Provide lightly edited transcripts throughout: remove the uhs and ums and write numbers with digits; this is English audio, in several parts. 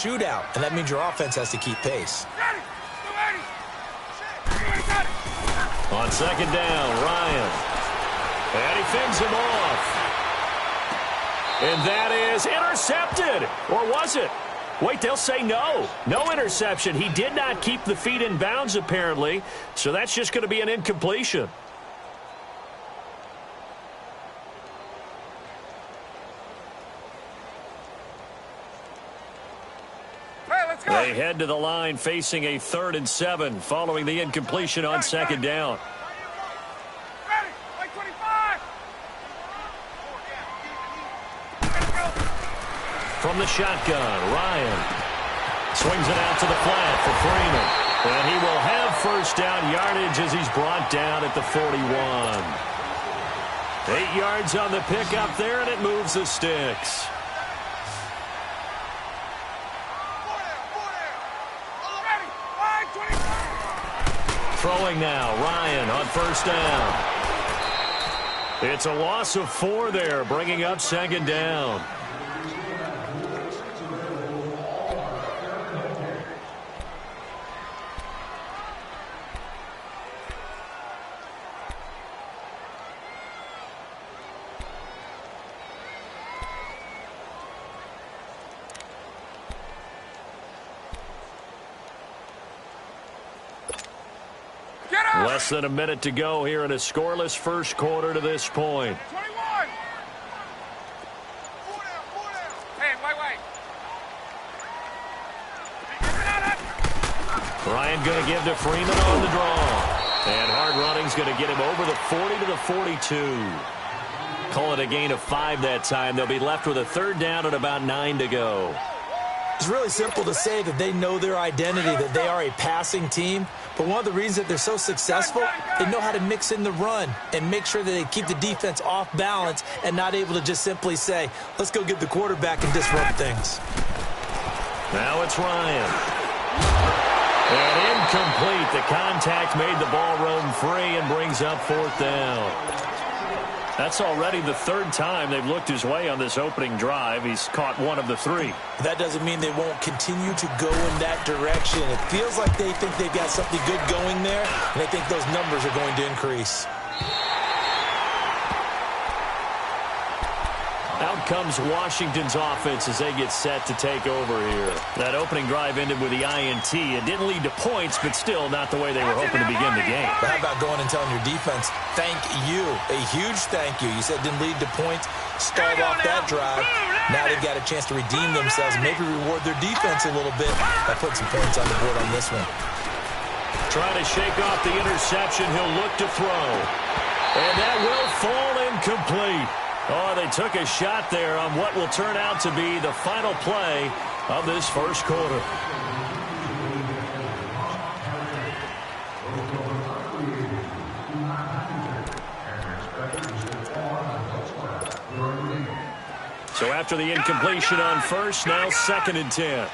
shootout, and that means your offense has to keep pace. On second down, Ryan. And he fends him off. And that is intercepted. Or was it? Wait, they'll say no. No interception. He did not keep the feet in bounds, apparently. So that's just going to be an incompletion. They head to the line facing a 3rd and 7 following the incompletion on second down. From the shotgun, Ryan swings it out to the flat for Freeman. And he will have first down yardage as he's brought down at the 41. 8 yards on the pickup there, and it moves the sticks. Throwing now, Ryan on first down. It's a loss of 4 there, bringing up second down. Less than a minute to go here in a scoreless first quarter to this point. 21. Hey, wait. Ryan going to give to Freeman on the draw. And hard running's going to get him over the 40 to the 42. Call it a gain of 5 that time. They'll be left with a 3rd down and about 9 to go. It's really simple to say that they know their identity, that they are a passing team. But one of the reasons that they're so successful, they know how to mix in the run and make sure that they keep the defense off balance and not able to just simply say, let's go get the quarterback and disrupt things. Now it's Ryan. And incomplete. The contact made the ball roam free and brings up 4th down. That's already the 3rd time they've looked his way on this opening drive. He's caught 1 of the 3. That doesn't mean they won't continue to go in that direction. It feels like they think they've got something good going there, and they think those numbers are going to increase. Out comes Washington's offense as they get set to take over here. That opening drive ended with the INT. It didn't lead to points, but still not the way they were hoping to begin the game. But how about going and telling your defense, thank you, a huge thank you. You said it didn't lead to points, start off that drive. Now they've got a chance to redeem themselves and maybe reward their defense a little bit by putting some points on the board on this one. Trying to shake off the interception. He'll look to throw. And that will fall incomplete. Oh, they took a shot there on what will turn out to be the final play of this first quarter. So after the incompletion on first, now 2nd and 10.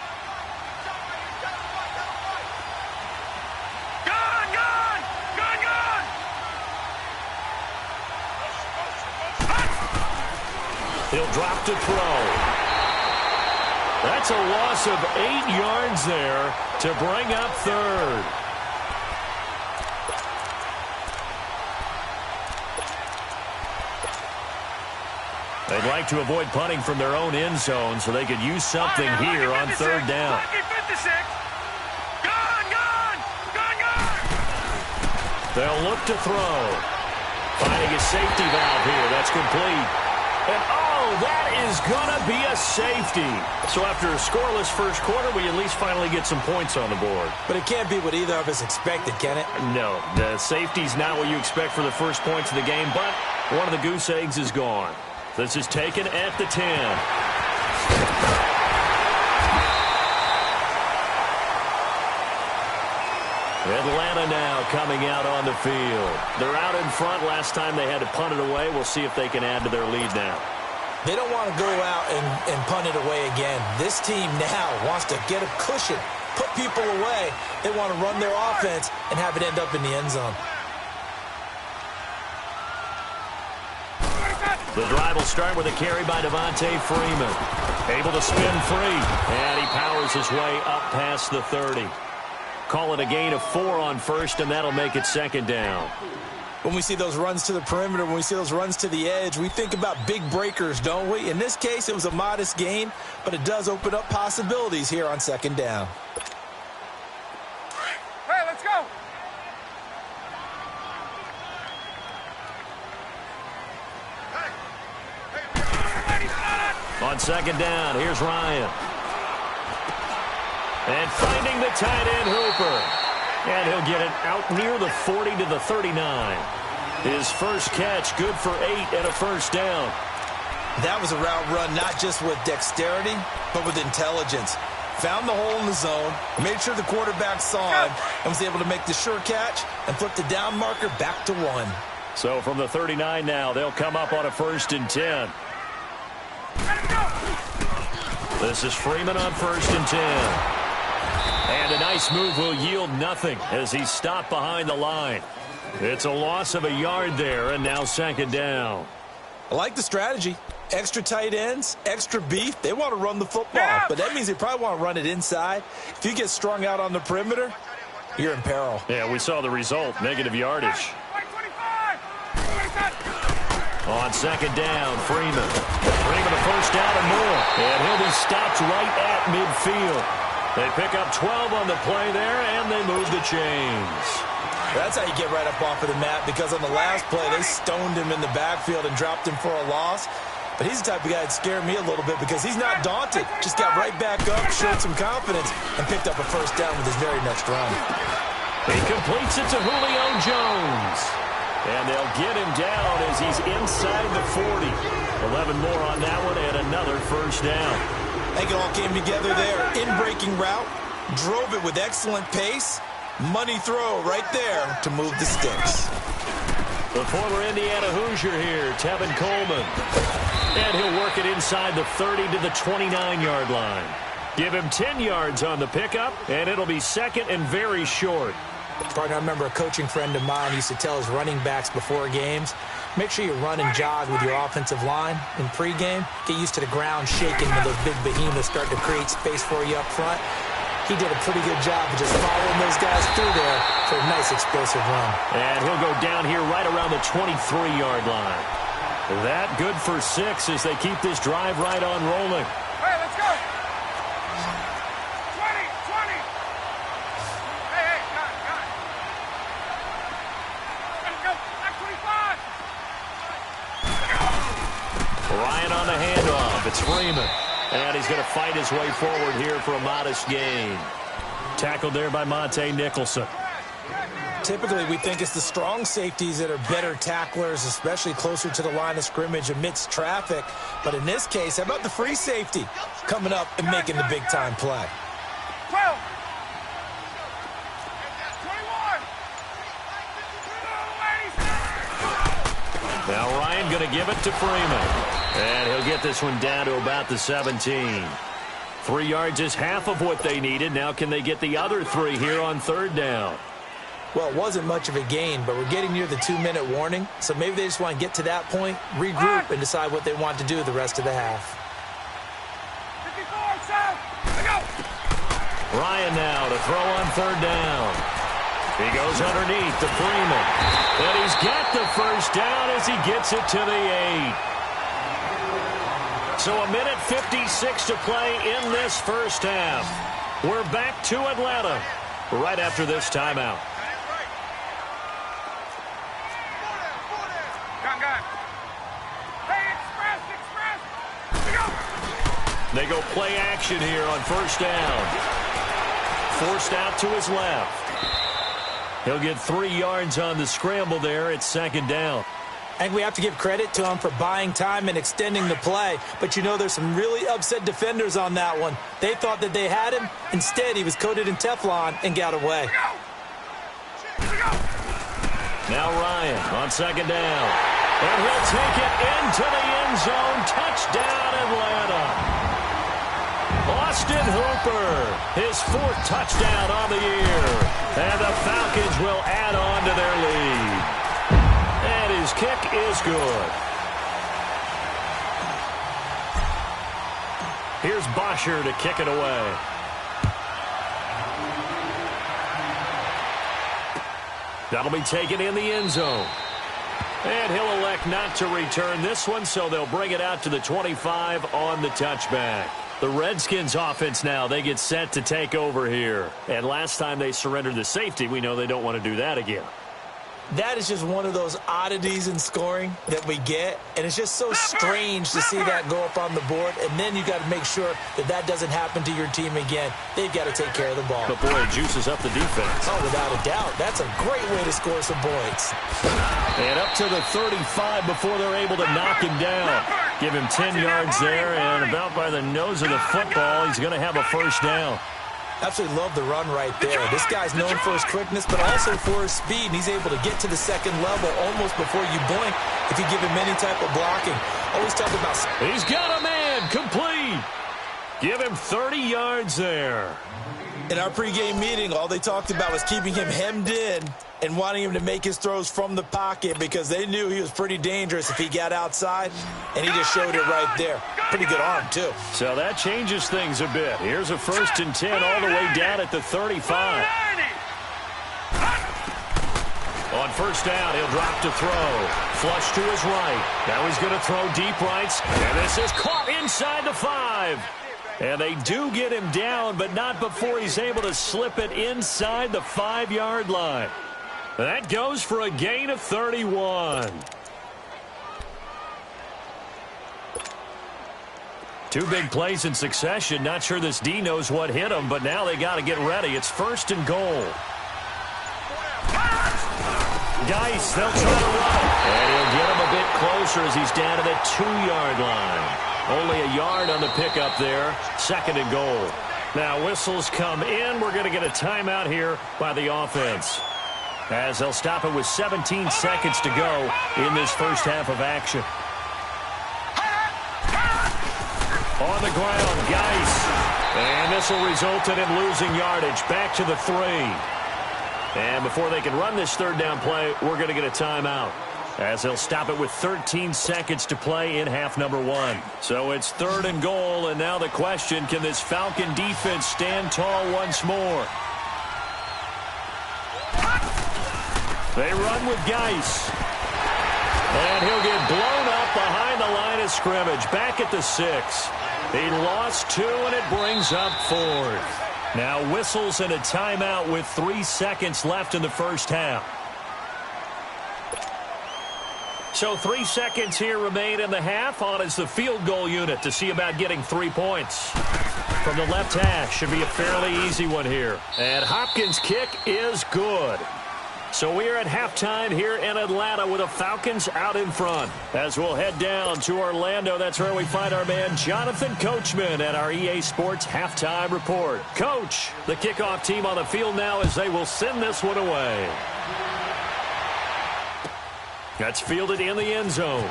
He'll drop to throw. That's a loss of 8 yards there to bring up 3rd. They'd like to avoid punting from their own end zone so they could use something here on 3rd down. They'll look to throw. Finding a safety valve here. That's complete. And, oh, that is going to be a safety. So after a scoreless first quarter, we at least finally get some points on the board. But it can't be what either of us expected, can it? No, the safety's not what you expect for the first points of the game, but one of the goose eggs is gone. This is taken at the 10. Atlanta now coming out on the field. They're out in front. Last time they had to punt it away. We'll see if they can add to their lead now. They don't want to go out and punt it away again. This team now wants to get a cushion, put people away. They want to run their offense and have it end up in the end zone. The drive will start with a carry by Devontae Freeman. Able to spin free, and he powers his way up past the 30. Call it a gain of 4 on first, and that'll make it second down. When we see those runs to the perimeter, when we see those runs to the edge, we think about big breakers, don't we? In this case, it was a modest gain, but it does open up possibilities here on second down. Hey, let's go. On second down, here's Ryan. And finding the tight end, Hooper. And he'll get it out near the 40 to the 39. His first catch, good for 8 and a first down. That was a route run not just with dexterity, but with intelligence. Found the hole in the zone, made sure the quarterback saw him, and was able to make the sure catch and flip the down marker back to 1. So from the 39 now, they'll come up on a 1st and 10. This is Freeman on 1st and 10. And a nice move will yield nothing as he's stopped behind the line. It's a loss of a yard there, and now second down. I like the strategy. Extra tight ends, extra beef. They want to run the football, but that means they probably want to run it inside. If you get strung out on the perimeter, you're in peril. Yeah, we saw the result, negative yardage. On second down, Freeman. Freeman a first down and more. And he'll be stopped right at midfield. They pick up 12 on the play there, and they move the chains. That's how you get right up off of the mat, because on the last play, they stoned him in the backfield and dropped him for a loss. But he's the type of guy that scared me a little bit because he's not daunted. Just got right back up, showed some confidence, and picked up a first down with his very next run. He completes it to Julio Jones. And they'll get him down as he's inside the 40. 11 more on that one, and another first down. I think it all came together there. In-breaking route, drove it with excellent pace. Money throw right there to move the sticks. The former Indiana Hoosier here, Tevin Coleman. And he'll work it inside the 30 to the 29-yard line. Give him 10 yards on the pickup, and it'll be second and very short. Partner, I remember a coaching friend of mine used to tell his running backs before games, make sure you run and jog with your offensive line in pregame. Get used to the ground shaking when those big behemoths start to create space for you up front. He did a pretty good job of just following those guys through there for a nice explosive run. And he'll go down here right around the 23-yard line. That good for 6 as they keep this drive right on rolling. Hey, let's go. 20. Hey, got it. Let's go. Back 25. Ryan on the handoff. It's Freeman. And he's going to fight his way forward here for a modest gain. Tackled there by Monte Nicholson. Typically, we think it's the strong safeties that are better tacklers, especially closer to the line of scrimmage amidst traffic. But in this case, how about the free safety coming up and making the big-time play? 12. 21. Now Ryan going to give it to Freeman. And he'll get this one down to about the 17. 3 yards is half of what they needed. Now can they get the other 3 here on third down? Well, it wasn't much of a gain, but we're getting near the 2-minute warning. So maybe they just want to get to that point, regroup, and decide what they want to do the rest of the half. 54, Sam. Let's go. Ryan now to throw on third down. He goes underneath to Freeman. And he's got the first down as he gets it to the 8. So a minute 56 to play in this first half. We're back to Atlanta right after this timeout. Gun. Hey, express. They go play action here on first down. Forced out to his left. He'll get 3 yards on the scramble there at second down. I think we have to give credit to him for buying time and extending the play. But, you know, there's some really upset defenders on that one. They thought that they had him. Instead, he was coated in Teflon and got away. Now Ryan on second down. And he'll take it into the end zone. Touchdown, Atlanta. Austin Hooper, his 4th touchdown on the year. And the Falcons will add on to their lead. And his kick is good. Here's Bosher to kick it away. That'll be taken in the end zone. And he'll elect not to return this one, so they'll bring it out to the 25 on the touchback. The Redskins offense now, they get set to take over here. And last time they surrendered the safety, we know they don't want to do that again. That is just one of those oddities in scoring that we get, and it's just so strange to see that go up on the board, and then you got to make sure that that doesn't happen to your team again. They've got to take care of the ball. But, boy, it juices up the defense. Oh, without a doubt. That's a great way to score some points. And up to the 35 before they're able to knock him down. Give him 10 yards there, and about by the nose of the football, he's going to have a first down. Absolutely love the run right there. This guy's known for his quickness, but also for his speed. And he's able to get to the second level almost before you blink if you give him any type of blocking. Always talk about... He's got a man complete. Give him 30 yards there. In our pregame meeting, all they talked about was keeping him hemmed in and wanting him to make his throws from the pocket because they knew he was pretty dangerous if he got outside, and he just showed it right there. Pretty good arm, too. So that changes things a bit. Here's a 1st and 10 all the way down at the 35. On first down, he'll drop to throw. Flush to his right. Now he's going to throw deep rights, and this is caught inside the 5. And they do get him down, but not before he's able to slip it inside the 5-yard line. That goes for a gain of 31. Two big plays in succession. Not sure this D knows what hit him, but now they got to get ready. It's 1st and goal. Geis, they'll try to run it. And he'll get him a bit closer as he's down to the 2-yard line. Only a yard on the pickup there. 2nd and goal. Now whistles come in. We're going to get a timeout here by the offense, as they'll stop it with 17 seconds to go in this first half of action. On the ground, Geis. And this will result in him losing yardage. Back to the 3. And before they can run this 3rd down play, we're going to get a timeout, as they'll stop it with 13 seconds to play in half number 1. So it's 3rd and goal, and now the question, can this Falcon defense stand tall once more? They run with Geis. And he'll get blown up behind the line of scrimmage, back at the 6. He lost 2, and it brings up 4th. Now whistles and a timeout with 3 seconds left in the first half. So 3 seconds here remain in the half. On is the field goal unit to see about getting 3 points. From the left hash, should be a fairly easy one here. And Hopkins' kick is good. So we are at halftime here in Atlanta with the Falcons out in front. As we'll head down to Orlando, that's where we find our man Jonathan Coachman at our EA Sports Halftime Report. Coach, the kickoff team on the field now as they will send this one away. That's fielded in the end zone.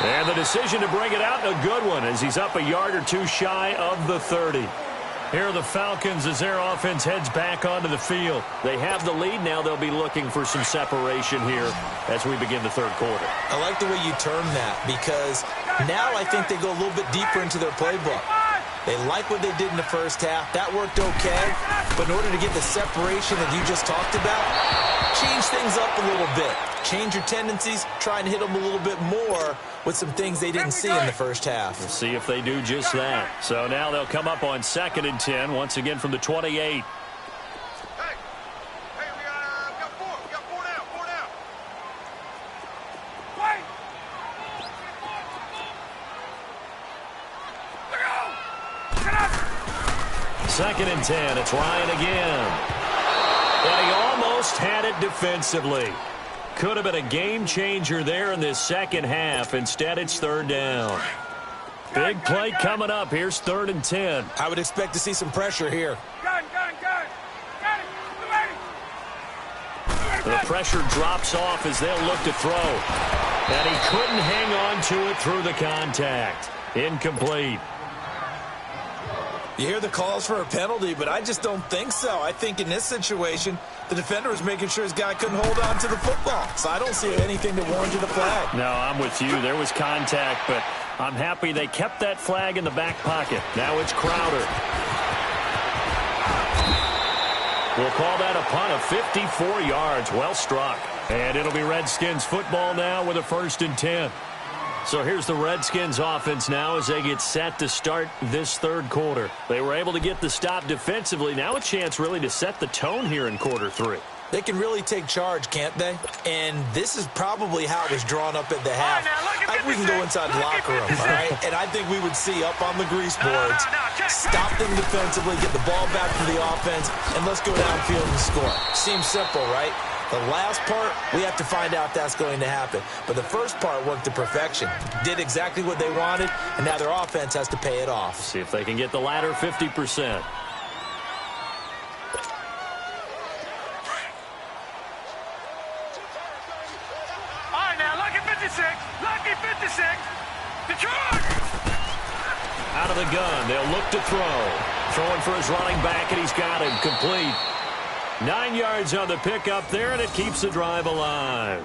And the decision to bring it out, a good one, as he's up a yard or 2 shy of the 30. Here are the Falcons as their offense heads back onto the field. They have the lead. Now they'll be looking for some separation here as we begin the 3rd quarter. I like the way you term that, because now I think they go a little bit deeper into their playbook. They like what they did in the first half. That worked okay. But in order to get the separation that you just talked about, change things up a little bit. Change your tendencies. Try and hit them a little bit more with some things they didn't see in the first half. We'll see if they do just that. So now they'll come up on 2nd and 10, once again from the 28. Hey, we got 4. We got 4 down. 4 down. Wait. Look out. Get up. 2nd and 10. It's Ryan again. And he almost had it defensively. Could have been a game changer there in this second half. Instead, it's 3rd down. Big play coming up. Here's 3rd and 10. I would expect to see some pressure here. Gun. Got it. The pressure drops off as they'll look to throw. And he couldn't hang on to it through the contact. Incomplete. You hear the calls for a penalty, but I just don't think so. I think in this situation, the defender was making sure his guy couldn't hold on to the football. So I don't see anything to warrant you the flag. No, I'm with you. There was contact, but I'm happy they kept that flag in the back pocket. Now it's Crowder. We'll call that a punt of 54 yards. Well struck. And it'll be Redskins football now with a 1st and 10. So here's the Redskins offense now as they get set to start this third quarter. They were able to get the stop defensively. Now a chance really to set the tone here in quarter 3. They can really take charge, can't they? And this is probably how it was drawn up at the half. We can go inside the locker room, all right? And I think we would see up on the grease boards, stop them defensively, get the ball back to the offense, and let's go downfield and score. Seems simple, right? The last part, we have to find out that's going to happen. But the first part worked to perfection. Did exactly what they wanted, and now their offense has to pay it off. See if they can get the latter 50%. All right, now, lucky 56. Lucky 56. Detroit! Out of the gun, they'll look to throw. Throwing for his running back, and he's got him complete. 9 yards on the pickup there, and it keeps the drive alive.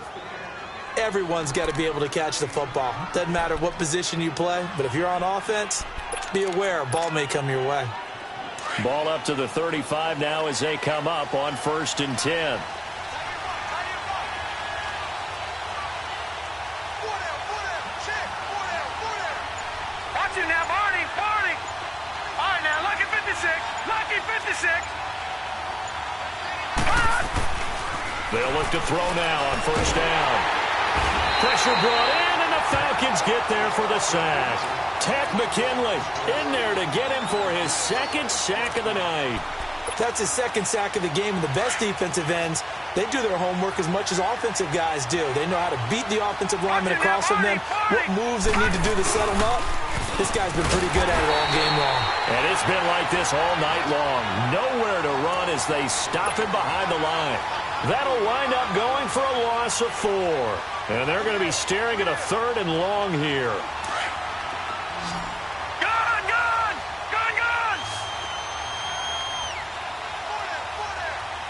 Everyone's got to be able to catch the football. Doesn't matter what position you play, but if you're on offense, be aware a ball may come your way. Ball up to the 35 now as they come up on 1st and 10. Watch it now, Barney. Barney. All right, now, lucky 56. Lucky 56. They'll look to throw now on 1st down. Pressure brought in, and the Falcons get there for the sack. Tack McKinley in there to get him for his 2nd sack of the night. That's his 2nd sack of the game, and the best defensive ends, they do their homework as much as offensive guys do. They know how to beat the offensive linemen across from them, what moves they need to do to set them up. This guy's been pretty good at it all game long. And it's been like this all night long. Nowhere to run as they stop him behind the line. That'll wind up going for a loss of 4. And they're going to be staring at a 3rd and long here. Gun, gun! Gun, gun!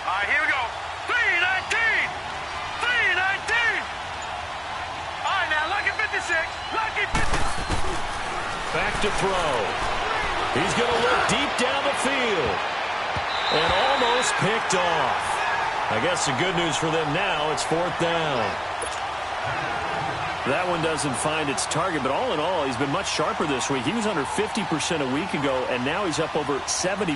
All right, here we go. 319! 319! All right, now, lucky 56. Lucky 56. Back to throw. He's going to look deep down the field. And almost picked off. I guess the good news for them now, it's 4th down. That one doesn't find its target, but all in all, he's been much sharper this week. He was under 50% a week ago, and now he's up over 70%.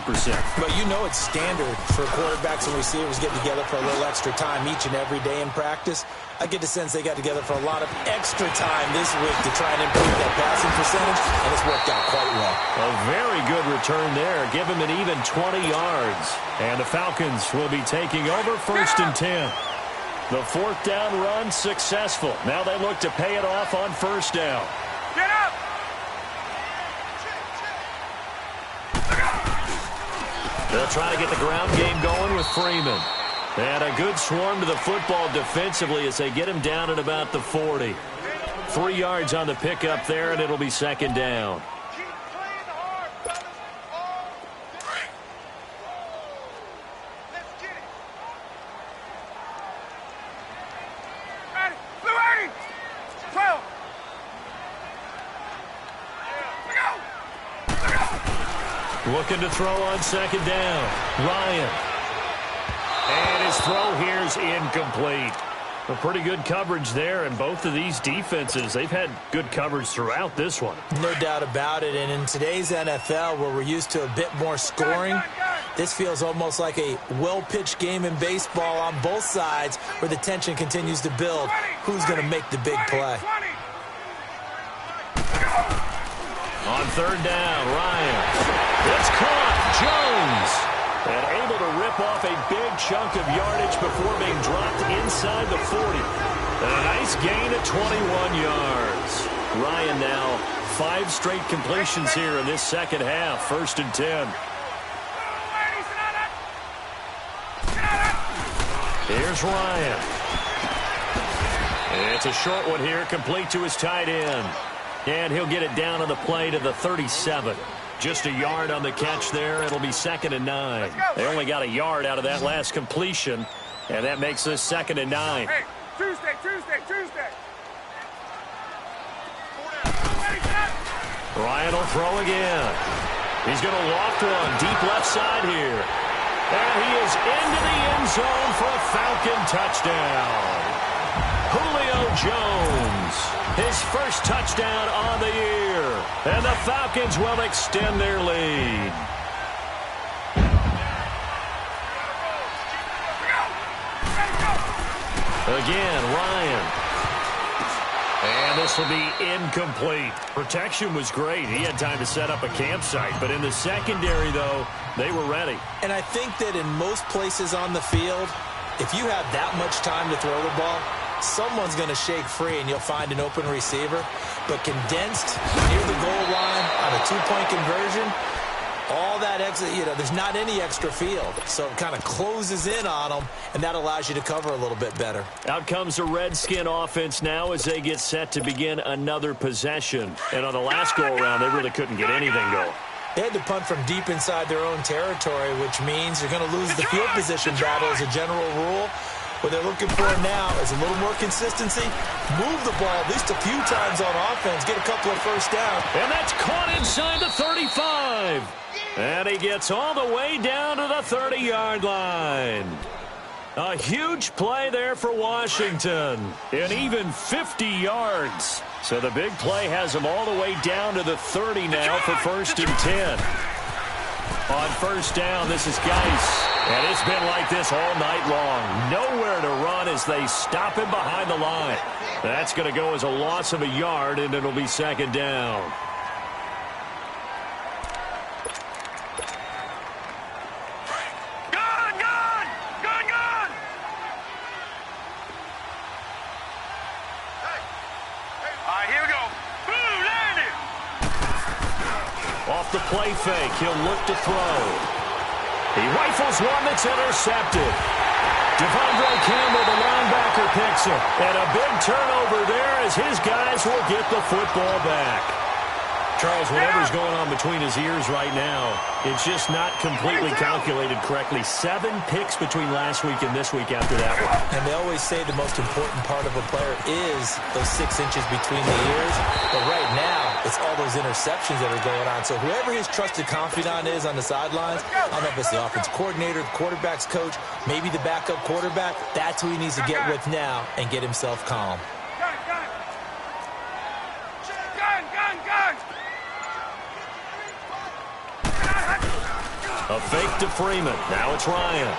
But you know it's standard for quarterbacks and receivers getting together for a little extra time each and every day in practice. I get the sense they got together for a lot of extra time this week to try and improve that passing percentage, and it's worked out quite well. A very good return there. Give him an even 20 yards. And the Falcons will be taking over 1st and 10. The 4th down run successful. Now they look to pay it off on 1st down. Get up! They'll try to get the ground game going with Freeman. And a good swarm to the football defensively as they get him down at about the 40. 3 yards on the pickup there, and it'll be 2nd down. Keep playing hard, brother. Let's get it. Ready? Blue 80. 12. Looking to throw on 2nd down. Ryan. And his throw here's incomplete. A pretty good coverage there, and both of these defenses, they've had good coverage throughout this one. No doubt about it, and in today's NFL, where we're used to a bit more scoring, this feels almost like a well-pitched game in baseball on both sides where the tension continues to build. Who's going to make the big play? On 3rd down, Ryan. It's caught. Jones. And able to rip off a big chunk of yardage before being dropped inside the 40. And a nice gain of 21 yards. Ryan now 5 straight completions here in this 2nd half. 1st and 10. Here's Ryan. It's a short one here, complete to his tight end. And he'll get it down on the play to the 37. Just a yard on the catch there. It'll be 2nd and 9. They only got a yard out of that last completion, and that makes this 2nd and 9. Hey, Tuesday. Ryan will throw again. He's going to loft one deep left side here. And he is into the end zone for a Falcon touchdown. Julio Jones, his first touchdown on the year. And the Falcons will extend their lead. Again, Ryan. And this will be incomplete. Protection was great. He had time to set up a campsite. But in the secondary, though, they were ready. And I think that in most places on the field, if you have that much time to throw the ball, someone's going to shake free and you'll find an open receiver. But condensed near the goal line on a two-point conversion, all that extra, there's not any extra field. So it kind of closes in on them, and that allows you to cover a little bit better. Out comes the Redskin offense now as they get set to begin another possession. And on the last go-around, they really couldn't get anything going. They had to punt from deep inside their own territory, which means you're going to lose the field position battle as a general rule. What they're looking for now is a little more consistency. Move the ball at least a few times on offense. Get a couple of first down. And that's caught inside the 35. And he gets all the way down to the 30-yard line. A huge play there for Washington. And even 50 yards. So the big play has him all the way down to the 30 now for 1st and 10. On first down, this is Geis. And it's been like this all night long. Nowhere to run as they stop him behind the line. That's going to go as a loss of a yard, and it'll be 2nd down. Off the play fake, he'll look to throw. He rifles one that's intercepted. Devondre Campbell, the linebacker, picks him. And a big turnover there as his guys will get the football back. Charles, whatever's going on between his ears right now, it's just not completely calculated correctly. 7 picks between last week and this week after that one. And they always say the most important part of a player is those 6 inches between the ears. But right now, it's all those interceptions that are going on. So whoever his trusted confidant is on the sidelines, I don't know if it's the offense coordinator, the quarterback's coach, maybe the backup quarterback, that's who he needs to get with now and get himself calm. A fake to Freeman. Now it's Ryan.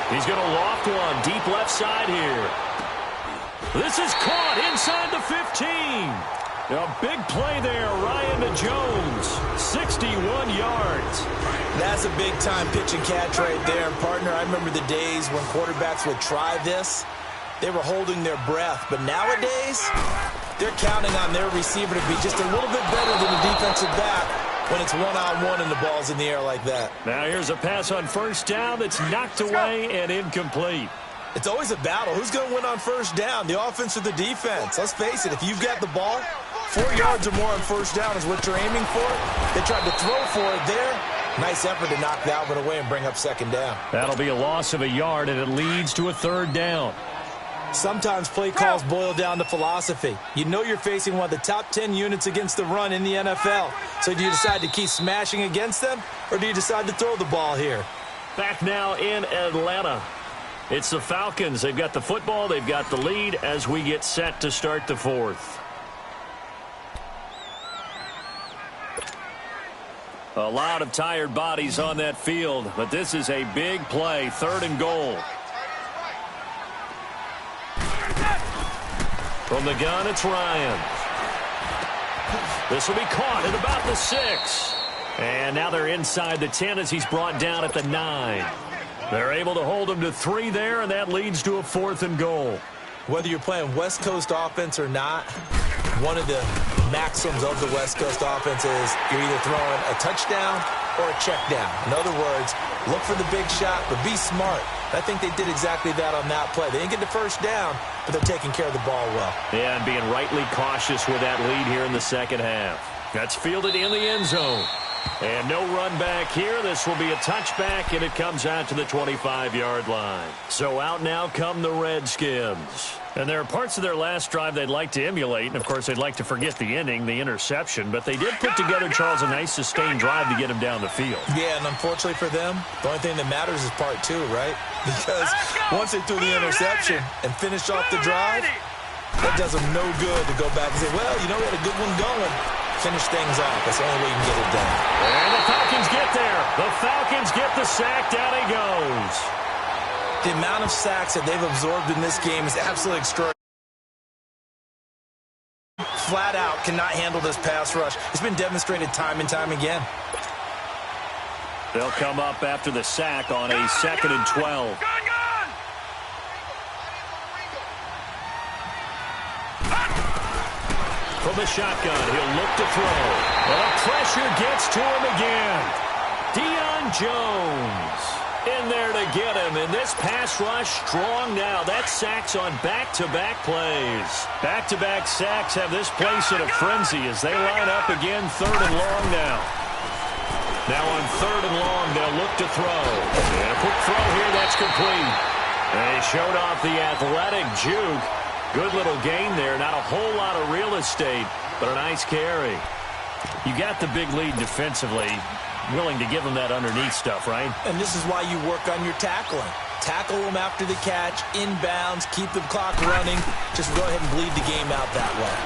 He's going to loft one deep left side here. This is caught inside the 15. A big play there, Ryan to Jones. 61 yards. That's a big-time pitch and catch right there. And, partner, I remember the days when quarterbacks would try this. They were holding their breath. But nowadays, they're counting on their receiver to be just a little bit better than the defensive back when it's one-on-one and the ball's in the air like that. Now here's a pass on first down that's knocked away and incomplete. It's always a battle. Who's going to win on first down, the offense or the defense? Let's face it, if you've got the ball, 4 yards or more on first down is what you're aiming for. They tried to throw for it there. Nice effort to knock that one away and bring up 2nd down. That'll be a loss of a yard, and it leads to a 3rd down. Sometimes play calls boil down to philosophy. You know you're facing one of the top 10 units against the run in the NFL. So do you decide to keep smashing against them, or do you decide to throw the ball here? Back now in Atlanta. It's the Falcons. They've got the football. They've got the lead as we get set to start the 4th. A lot of tired bodies on that field, but this is a big play, 3rd and goal. From the gun, it's Ryan. This will be caught at about the 6. And now they're inside the 10 as he's brought down at the 9. They're able to hold him to 3 there, and that leads to a 4th and goal. Whether you're playing West Coast offense or not, one of the maxims of the West Coast offense is you're either throwing a touchdown or a check down. In other words, look for the big shot, but be smart. I think they did exactly that on that play. They didn't get the first down, but they're taking care of the ball well. Yeah, and being rightly cautious with that lead here in the 2nd half. That's fielded in the end zone. And no run back here. This will be a touchback, and it comes out to the 25-yard line. So out now come the Redskins. And there are parts of their last drive they'd like to emulate. And, of course, they'd like to forget the ending, the interception. But they did put together, Charles, a nice sustained drive to get him down the field. Yeah, and unfortunately for them, the only thing that matters is part two, right? Because once they threw the interception and finished off the drive, that does them no good to go back and say, well, you know, we had a good one going. Finish things off. That's the only way you can get it done. And the Falcons get there. The Falcons get the sack. Down he goes. The amount of sacks that they've absorbed in this game is absolutely extraordinary. Flat out cannot handle this pass rush. It's been demonstrated time and time again. They'll come up after the sack on a 2nd and 12. From the shotgun, he'll look to throw. The pressure gets to him again. Deion Jones in there to get him. And this pass rush strong now. That's sacks on back-to-back plays. Back-to-back sacks have this place in a frenzy as they line up again 3rd and long now. Now on 3rd and long, they'll look to throw. And a quick throw here, that's complete. And he showed off the athletic juke. Good little gain there. Not a whole lot of real estate, but a nice carry. You got the big lead defensively. Willing to give them that underneath stuff, right? And this is why you work on your tackling. Tackle them after the catch, inbounds, keep the clock running. Just go ahead and bleed the game out that way.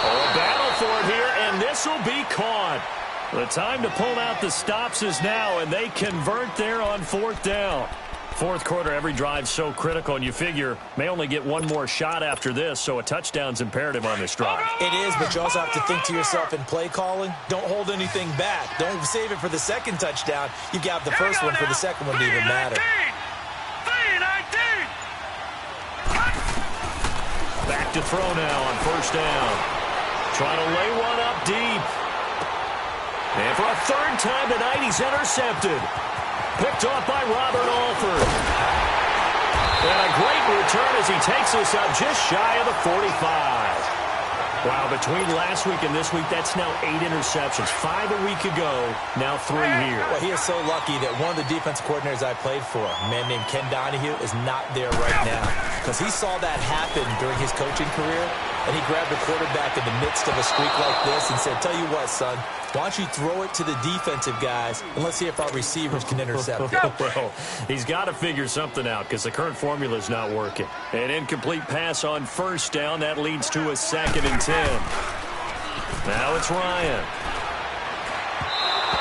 Oh, a battle for it here, and this will be caught. The time to pull out the stops is now, and they convert there on 4th down. 4th quarter, every drive so critical, and you figure may only get one more shot after this, so a touchdown's imperative on this drive. It is, but you also have to think to yourself in play calling, don't hold anything back. Don't save it for the second touchdown. You got the first one for the second one to even matter. Back to throw now on 1st down. Trying to lay one up deep. And for a 3rd time tonight, he's intercepted. Picked off by Robert Alford. And a great return as he takes us up just shy of the 45. Wow, between last week and this week, that's now 8 interceptions. 5 a week ago, now 3 here. Well, he is so lucky that one of the defensive coordinators I played for, a man named Ken Donahue, is not there right now. Because he saw that happen during his coaching career, and he grabbed the quarterback in the midst of a streak like this and said, tell you what, son, why don't you throw it to the defensive guys, and let's see if our receivers can intercept it. Well, he's got to figure something out because the current formula is not working. An incomplete pass on 1st down. That leads to a 2nd and 10. Now it's Ryan.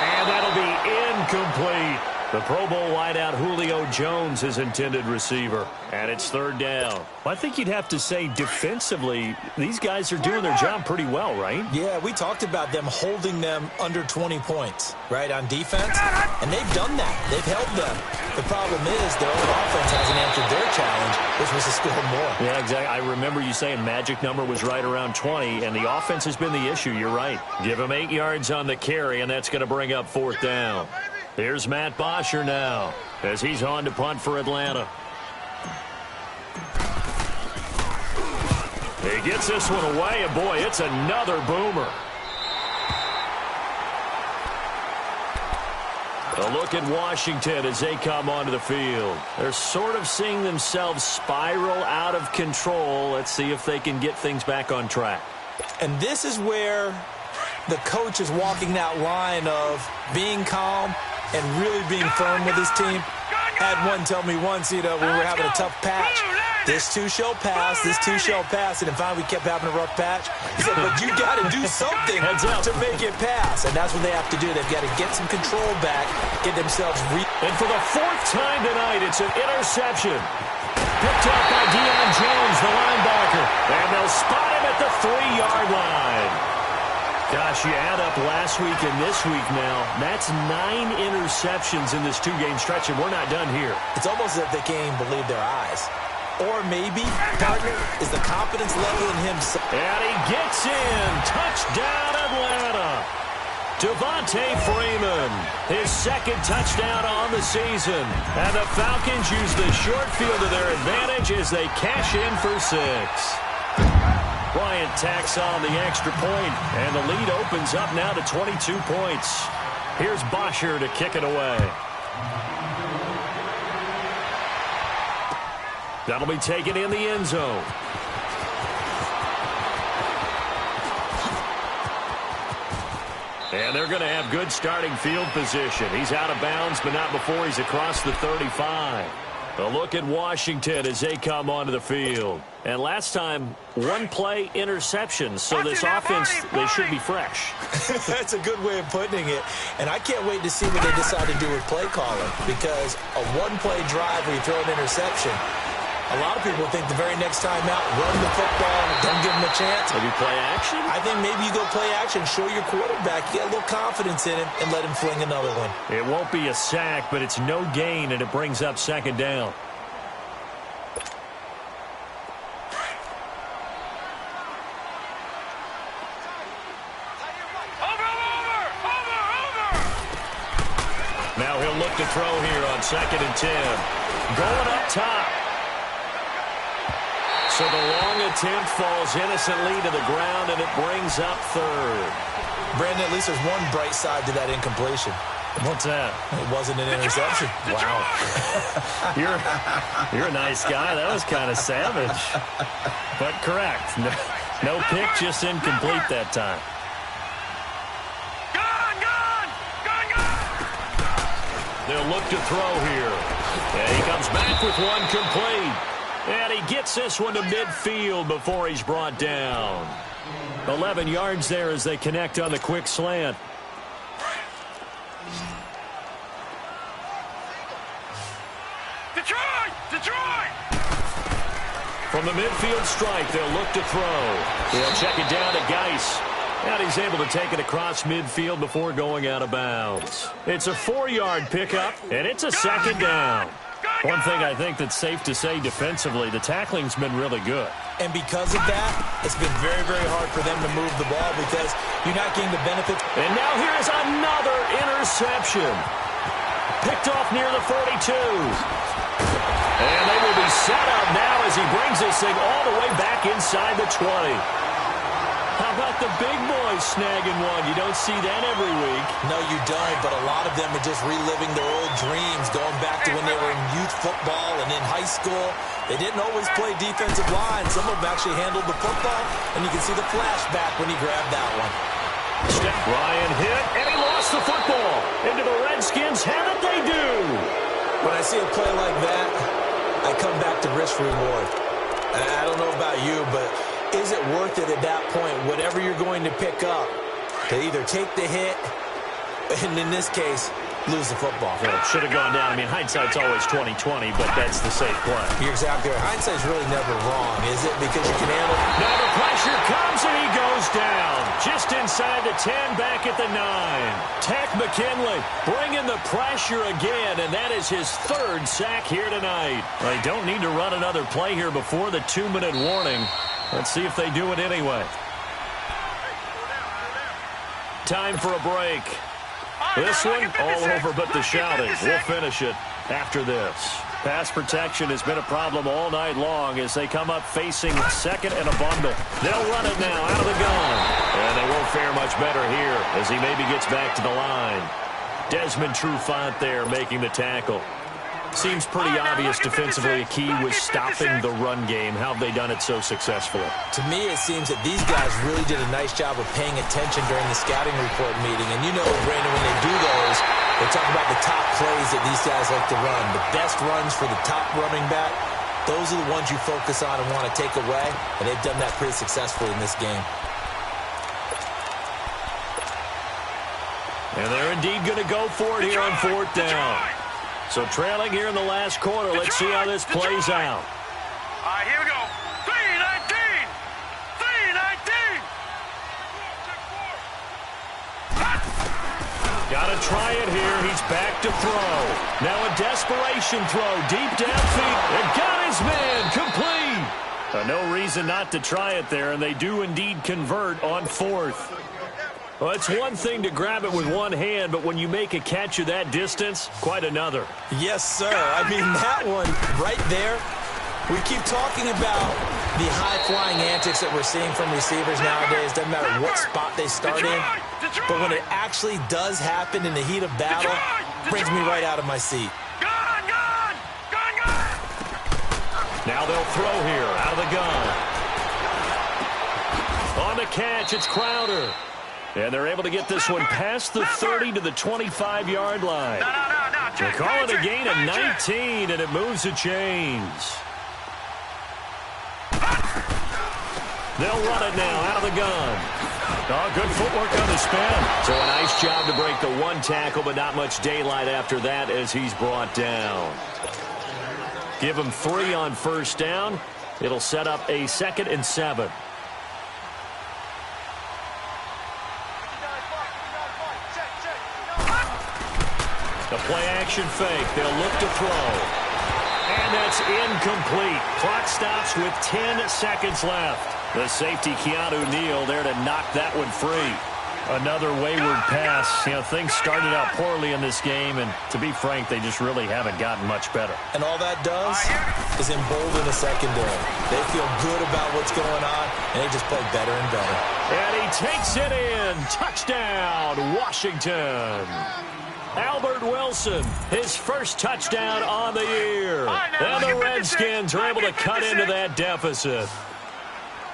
And that'll be incomplete. The Pro Bowl wideout Julio Jones, his intended receiver. And it's 3rd down. Well, I think you'd have to say defensively, these guys are doing their job pretty well, right? Yeah, we talked about them holding them under 20 points, right, on defense. And they've done that. They've held them. The problem is their own offense hasn't answered their challenge, which was to score more. Yeah, exactly. I remember you saying magic number was right around 20, and the offense has been the issue. You're right. Give him 8 yards on the carry, and that's going to bring up 4th down. Here's Matt Bosher now as he's on to punt for Atlanta. He gets this one away, and boy, it's another boomer. A look at Washington as they come onto the field. They're sort of seeing themselves spiral out of control. Let's see if they can get things back on track. And this is where the coach is walking that line of being calm and really being firm with his team. Had one tell me once, when we were having a tough patch, this too shall pass, this too shall pass, and finally we kept having a rough patch. He said, but you got to do something to make it pass, and that's what they have to do. They've got to get some control back, get themselves And for the 4th time tonight, it's an interception. Picked up by Deion Jones, the linebacker, and they'll spot him at the 3-yard line. Gosh, you add up last week and this week now, that's 9 interceptions in this 2-game stretch, and we're not done here. It's almost as if they can't even believe their eyes. Or maybe, partner, is the confidence level in him. And he gets in. Touchdown, Atlanta. Devontae Freeman, his 2nd touchdown on the season. And the Falcons use the short field to their advantage as they cash in for 6. Bryant tacks on the extra point, and the lead opens up now to 22 points. Here's Bosher to kick it away. That'll be taken in the end zone. And they're going to have good starting field position. He's out of bounds, but not before he's across the 35. A look at Washington as they come onto the field. And last time, one play interception. So this offense, they should be fresh. That's a good way of putting it. And I can't wait to see what they decide to do with play calling. Because a one-play drive where you throw an interception, a lot of people think the very next time out, run the football, don't give them a chance. Maybe play action? I think maybe you go play action, show your quarterback, you get a little confidence in him, and let him fling another one. It won't be a sack, but it's no gain, and it brings up second down. Now he'll look to throw here on 2nd and 10. Going up top. So the long attempt falls innocently to the ground, and it brings up 3rd. Brandon, at least there's one bright side to that incompletion. What's that? It wasn't an interception. Wow. You're a nice guy. That was kind of savage. But correct. No pick, just incomplete that time. They'll look to throw here. And he comes back with one complete. And he gets this one to midfield before he's brought down. 11 yards there as they connect on the quick slant. Detroit! From the midfield strike, they'll look to throw. They'll check it down to Geis. And he's able to take it across midfield before going out of bounds. It's a 4-yard pickup, and it's a second down. One thing I think that's safe to say defensively, the tackling's been really good. And because of that, it's been very, very hard for them to move the ball because you're not getting the benefits. And now here's another interception. Picked off near the 42. And they will be set up now as he brings this thing all the way back inside the 20. How about the big boys snagging one? You don't see that every week. No, you don't, but a lot of them are just reliving their old dreams, going back to when they were in youth football and in high school. They didn't always play defensive line. Some of them actually handled the football, and you can see the flashback when he grabbed that one. Ryan hit, and he lost the football. Into the Redskins have it, they do. When I see a play like that, I come back to risk reward. I don't know about you, but is it worth it at that point, whatever you're going to pick up, to either take the hit, and in this case, lose the football? Well, it should have gone down. I mean, hindsight's always 20/20, but that's the safe play. You're exactly right. Hindsight's really never wrong, is it? Because you can handle it. Now the pressure comes, and he goes down. Just inside the 10, back at the 9. Tech McKinley bringing the pressure again, and that is his 3rd sack here tonight. They don't need to run another play here before the 2-minute warning. Let's see if they do it anyway. Time for a break. This one, all over but the shouting. We'll finish it after this. Pass protection has been a problem all night long as they come up facing 2nd and a bundle. They'll run it now out of the gun. And they won't fare much better here as he maybe gets back to the line. Desmond Trufant there making the tackle. Seems pretty obvious defensively a key was stopping the run game. How have they done it so successfully? To me, it seems that these guys really did a nice job of paying attention during the scouting report meeting. And you know, Brandon, when they do those, they talk about the top plays that these guys like to run. The best runs for the top running back, those are the ones you focus on and want to take away. And they've done that pretty successfully in this game. And they're indeed going to go for it here on 4th down. So trailing here in the last quarter. Let's see how this plays out. All right, here we go. 3-19. 3-19. Got to try it here. He's back to throw. Now a desperation throw. Deep downfield. And got his man. Complete. No reason not to try it there, and they do indeed convert on 4th. Well, it's one thing to grab it with one hand, but when you make a catch of that distance, quite another. Yes, sir. I mean, that one right there, we keep talking about The high-flying antics that we're seeing from receivers nowadays, doesn't matter what spot they start in, but when it actually does happen in the heat of battle, brings me right out of my seat. Now they'll throw here out of the gun. On the catch, it's Crowder. And they're able to get this one past the 30 to the 25-yard line. They call it a gain of 19, and it moves the chains. They'll run it now out of the gun. Oh, good footwork on the spin. So a nice job to break the one tackle, but not much daylight after that as he's brought down. Give him 3 on first down. It'll set up a 2nd and 7. The play-action fake. They'll look to throw. And that's incomplete. Clock stops with 10 seconds left. The safety, Keanu Neal, there to knock that one free. Another wayward pass. You know, things started out poorly in this game, and to be frank, they just really haven't gotten much better. And all that does is embolden the secondary. They feel good about what's going on, and they just play better and better. And he takes it in. Touchdown, Washington. Albert Wilson, his first touchdown on the year. And the Redskins are able to cut into that deficit.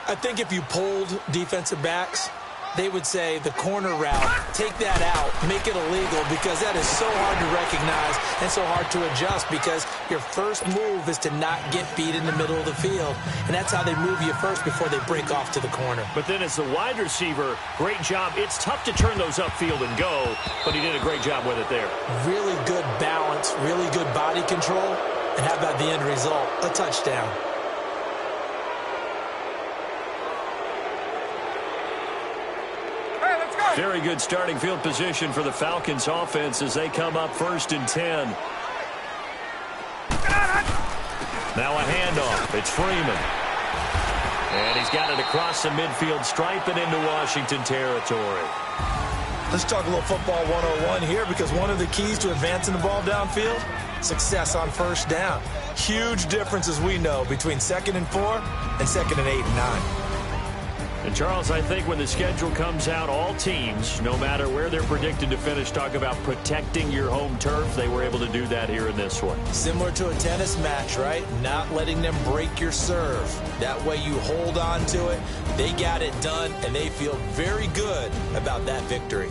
I think if you polled defensive backs, they would say the corner route, take that out, make it illegal, because that is so hard to recognize and so hard to adjust, because your first move is to not get beat in the middle of the field, and that's how they move you first before they break off to the corner. But then as the wide receiver, great job. It's tough to turn those upfield and go, but he did a great job with it there. Really good balance, really good body control, and how about the end result? A touchdown. Very good starting field position for the Falcons offense as they come up 1st and 10. Now a handoff. It's Freeman. And he's got it across the midfield stripe and into Washington territory. Let's talk a little football 101 here, because one of the keys to advancing the ball downfield, success on first down. Huge difference, as we know, between 2nd and 4 and 2nd and 8 and 9. And, Charles, I think when the schedule comes out, all teams, no matter where they're predicted to finish, talk about protecting your home turf. They were able to do that here in this one. Similar to a tennis match, right? Not letting them break your serve. That way you hold on to it. They got it done, and they feel very good about that victory.